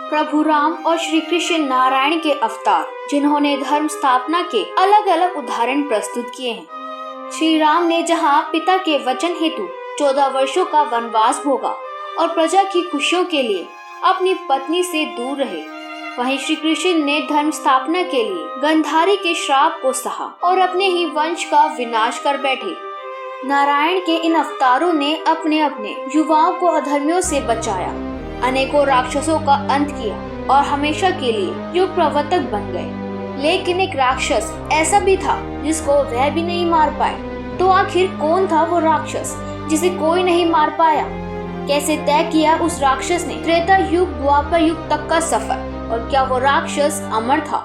प्रभु राम और श्री कृष्ण नारायण के अवतार, जिन्होंने धर्म स्थापना के अलग अलग उदाहरण प्रस्तुत किए हैं। श्री राम ने जहाँ पिता के वचन हेतु 14 वर्षों का वनवास भोगा और प्रजा की खुशियों के लिए अपनी पत्नी से दूर रहे, वहीं श्री कृष्ण ने धर्म स्थापना के लिए गंधारी के श्राप को सहा और अपने ही वंश का विनाश कर बैठे। नारायण के इन अवतारों ने अपने अपने युवाओं को अधर्मियों से बचाया, अनेकों राक्षसों का अंत किया और हमेशा के लिए युग प्रवर्तक बन गए। लेकिन एक राक्षस ऐसा भी था जिसको वह भी नहीं मार पाए। तो आखिर कौन था वो राक्षस जिसे कोई नहीं मार पाया? कैसे तय किया उस राक्षस ने त्रेता युग द्वापर युग तक का सफर, और क्या वो राक्षस अमर था?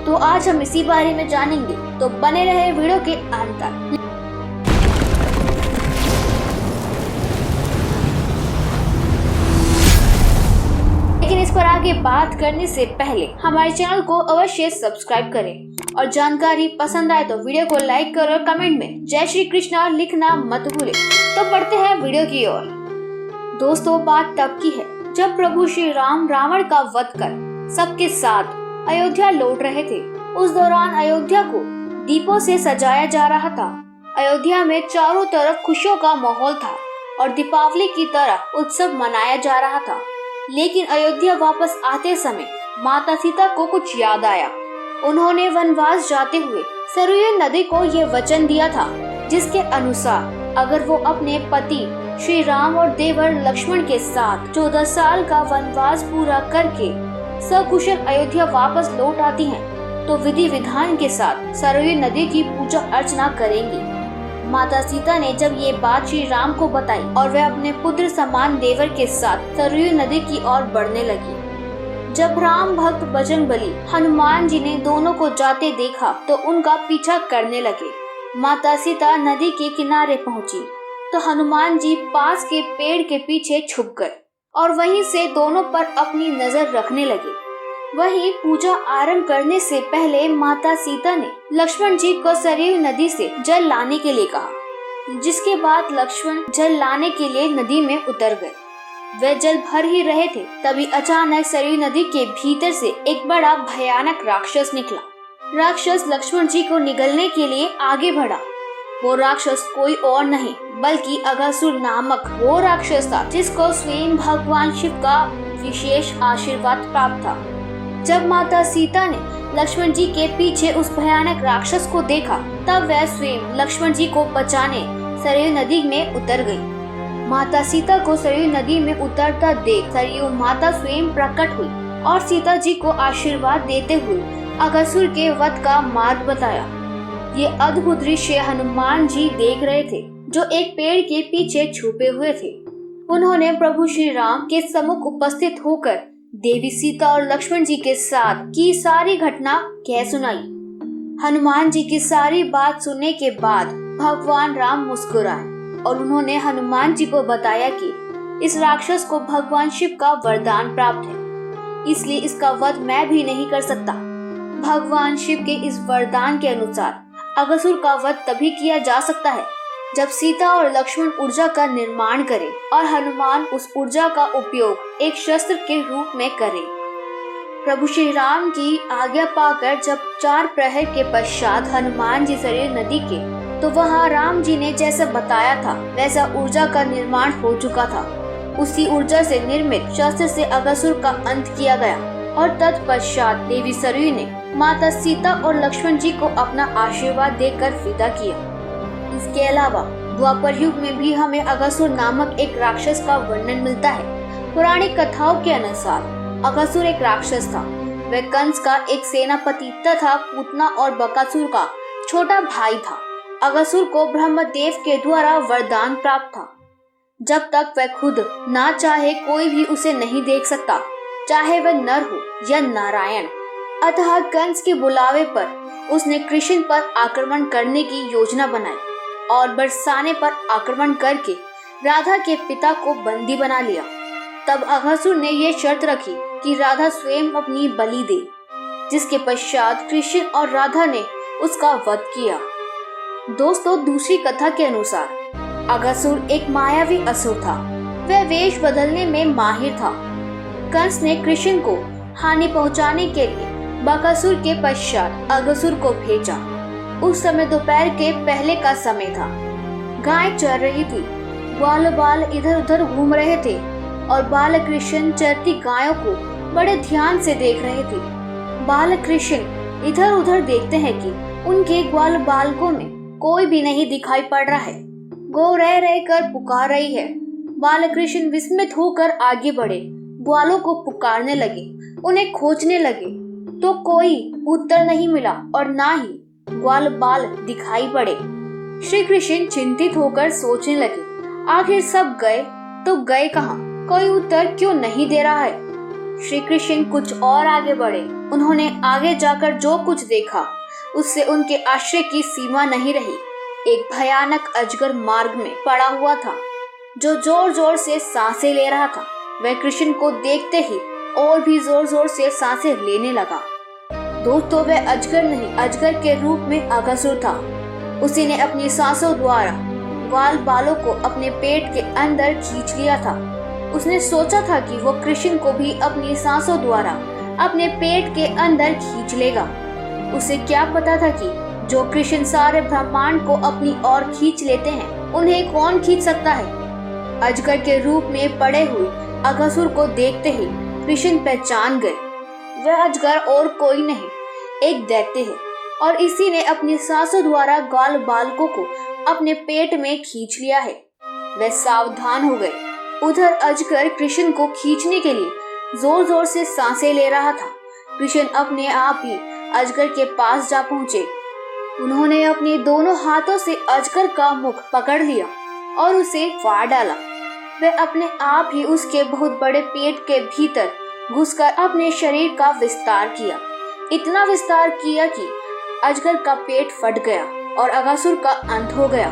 तो आज हम इसी बारे में जानेंगे, तो बने रहे वीडियो के अंत तक। लेकिन इस पर आगे बात करने से पहले हमारे चैनल को अवश्य सब्सक्राइब करें और जानकारी पसंद आए तो वीडियो को लाइक करो और कमेंट में जय श्री कृष्णा लिखना मत भूलें। तो बढ़ते हैं वीडियो की ओर। दोस्तों, बात तब की है जब प्रभु श्री राम रावण का वध कर सबके साथ अयोध्या लौट रहे थे। उस दौरान अयोध्या को दीपों से सजाया जा रहा था। अयोध्या में चारों तरफ खुशियों का माहौल था और दीपावली की तरह उत्सव मनाया जा रहा था। लेकिन अयोध्या वापस आते समय माता सीता को कुछ याद आया। उन्होंने वनवास जाते हुए सरयू नदी को ये वचन दिया था, जिसके अनुसार अगर वो अपने पति श्री राम और देवर लक्ष्मण के साथ 14 साल का वनवास पूरा करके सकुशल अयोध्या वापस लौट आती हैं, तो विधि विधान के साथ सरयू नदी की पूजा अर्चना करेंगी। माता सीता ने जब ये बात श्री राम को बताई और वह अपने पुत्र समान देवर के साथ सरयू नदी की ओर बढ़ने लगी। जब राम भक्त बजरंगबली हनुमान जी ने दोनों को जाते देखा तो उनका पीछा करने लगे। माता सीता नदी के किनारे पहुंची तो हनुमान जी पास के पेड़ के पीछे छुप गए और वहीं से दोनों पर अपनी नजर रखने लगे। वहीं पूजा आरंभ करने से पहले माता सीता ने लक्ष्मण जी को सरयू नदी से जल लाने के लिए कहा, जिसके बाद लक्ष्मण जल लाने के लिए नदी में उतर गए। वे जल भर ही रहे थे, तभी अचानक सरयू नदी के भीतर से एक बड़ा भयानक राक्षस निकला। राक्षस लक्ष्मण जी को निगलने के लिए आगे बढ़ा। वो राक्षस कोई और नहीं बल्कि अघासुर नामक वो राक्षस था, जिसको स्वयं भगवान शिव का विशेष आशीर्वाद प्राप्त था। जब माता सीता ने लक्ष्मण जी के पीछे उस भयानक राक्षस को देखा, तब वह स्वयं लक्ष्मण जी को बचाने सरयू नदी में उतर गई। माता सीता को सरयू नदी में उतरता देख सरयू माता स्वयं प्रकट हुई और सीता जी को आशीर्वाद देते हुए अघासुर के वध का मार्ग बताया। ये अद्भुत दृश्य हनुमान जी देख रहे थे, जो एक पेड़ के पीछे छुपे हुए थे। उन्होंने प्रभु श्री राम के सम्मुख उपस्थित होकर देवी सीता और लक्ष्मण जी के साथ की सारी घटना कह सुनाई। हनुमान जी की सारी बात सुनने के बाद भगवान राम मुस्कुराए और उन्होंने हनुमान जी को बताया कि इस राक्षस को भगवान शिव का वरदान प्राप्त है, इसलिए इसका वध मैं भी नहीं कर सकता। भगवान शिव के इस वरदान के अनुसार अघासुर का वध तभी किया जा सकता है जब सीता और लक्ष्मण ऊर्जा का निर्माण करें और हनुमान उस ऊर्जा का उपयोग एक शस्त्र के रूप में करें। प्रभु श्री राम की आज्ञा पाकर जब 4 प्रहर के पश्चात हनुमान जी सरयू नदी के, तो वहाँ राम जी ने जैसा बताया था वैसा ऊर्जा का निर्माण हो चुका था। उसी ऊर्जा से निर्मित शस्त्र से अघासुर का अंत किया गया और तत्पश्चात देवी सरयू ने माता सीता और लक्ष्मण जी को अपना आशीर्वाद देकर विदा किया। इसके अलावा द्वापर युग में भी हमें अघासुर नामक एक राक्षस का वर्णन मिलता है। पौराणिक कथाओं के अनुसार अघासुर एक राक्षस था। वह कंस का एक सेनापति तथा पूतना और बकासुर का छोटा भाई था। अघासुर को ब्रह्मदेव के द्वारा वरदान प्राप्त था, जब तक वह खुद ना चाहे कोई भी उसे नहीं देख सकता, चाहे वह नर हो या नारायण। अतः कंस के बुलावे पर उसने कृष्ण पर आक्रमण करने की योजना बनाई और बरसाने पर आक्रमण करके राधा के पिता को बंदी बना लिया। तब अघासुर ने यह शर्त रखी कि राधा स्वयं अपनी बलि दे, जिसके पश्चात कृष्ण और राधा ने उसका वध किया। दोस्तों, दूसरी कथा के अनुसार अघासुर एक मायावी असुर था। वह वेश बदलने में माहिर था। कंस ने कृष्ण को हानि पहुंचाने के लिए बकासुर के पश्चात अगसुर को भेजा। उस समय दोपहर के पहले का समय था। गाय चर रही थी, ग्वाल बाल इधर उधर घूम रहे थे और बाल कृष्ण चरती गायों को बड़े ध्यान से देख रहे थे। बाल कृष्ण इधर उधर देखते हैं कि उनके ग्वाल बालकों में कोई भी नहीं दिखाई पड़ रहा है। गौ रह रह कर पुकार रही है। बाल कृष्ण विस्मित होकर आगे बढ़े, ग्वालों को पुकारने लगे, उन्हें खोजने लगे, तो कोई उत्तर नहीं मिला और ना ही ग्वाल बाल दिखाई पड़े। श्री कृष्ण चिंतित होकर सोचने लगे, आखिर सब गए तो गए कहाँ? कोई उत्तर क्यों नहीं दे रहा है? श्री कृष्ण कुछ और आगे बढ़े। उन्होंने आगे जाकर जो कुछ देखा उससे उनके आश्चर्य की सीमा नहीं रही। एक भयानक अजगर मार्ग में पड़ा हुआ था जो जोर जोर से सांसें ले रहा था। वह कृष्ण को देखते ही और भी जोर जोर से सांसें लेने लगा। दोस्तों, वह अजगर नहीं, अजगर के रूप में अगसुर था। उसी ने अपनी सांसों द्वारा ग्वाल बालों को अपने पेट के अंदर खींच लिया था। उसने सोचा था कि वो कृष्ण को भी अपनी सांसों द्वारा अपने पेट के अंदर खींच लेगा। उसे क्या पता था कि जो कृष्ण सारे ब्रह्मांड को अपनी ओर खींच लेते हैं, उन्हें कौन खींच सकता है। अजगर के रूप में पड़े हुए अगसुर को देखते ही कृष्ण पहचान गए। वह अजगर और कोई नहीं, एक दैत्य है और इसी ने अपनी सांसों द्वारा ग्वाल बालकों को अपने पेट में खींच लिया है। वह सावधान हो गए। उधर अजगर कृष्ण को खींचने के लिए जोर जोर से सांसें ले रहा था। कृष्ण अपने आप ही अजगर के पास जा पहुंचे। उन्होंने अपने दोनों हाथों से अजगर का मुख पकड़ लिया और उसे फाड़ डाला। वे अपने आप ही उसके बहुत बड़े पेट के भीतर घुसकर अपने शरीर का विस्तार किया। इतना विस्तार किया कि अजगर का पेट फट गया और अगसुर का अंत हो गया।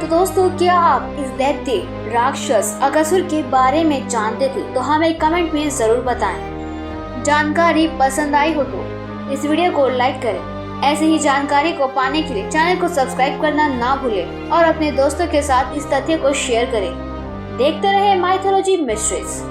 तो दोस्तों, क्या आप इस दैत्य राक्षस अगसुर के बारे में जानते थे? तो हमें कमेंट में जरूर बताएं। जानकारी पसंद आई हो तो इस वीडियो को लाइक करें। ऐसे ही जानकारी को पाने के लिए चैनल को सब्सक्राइब करना ना भूलें और अपने दोस्तों के साथ इस तथ्य को शेयर करें। देखते रहे माइथोलॉजी मिस्ट्रीज।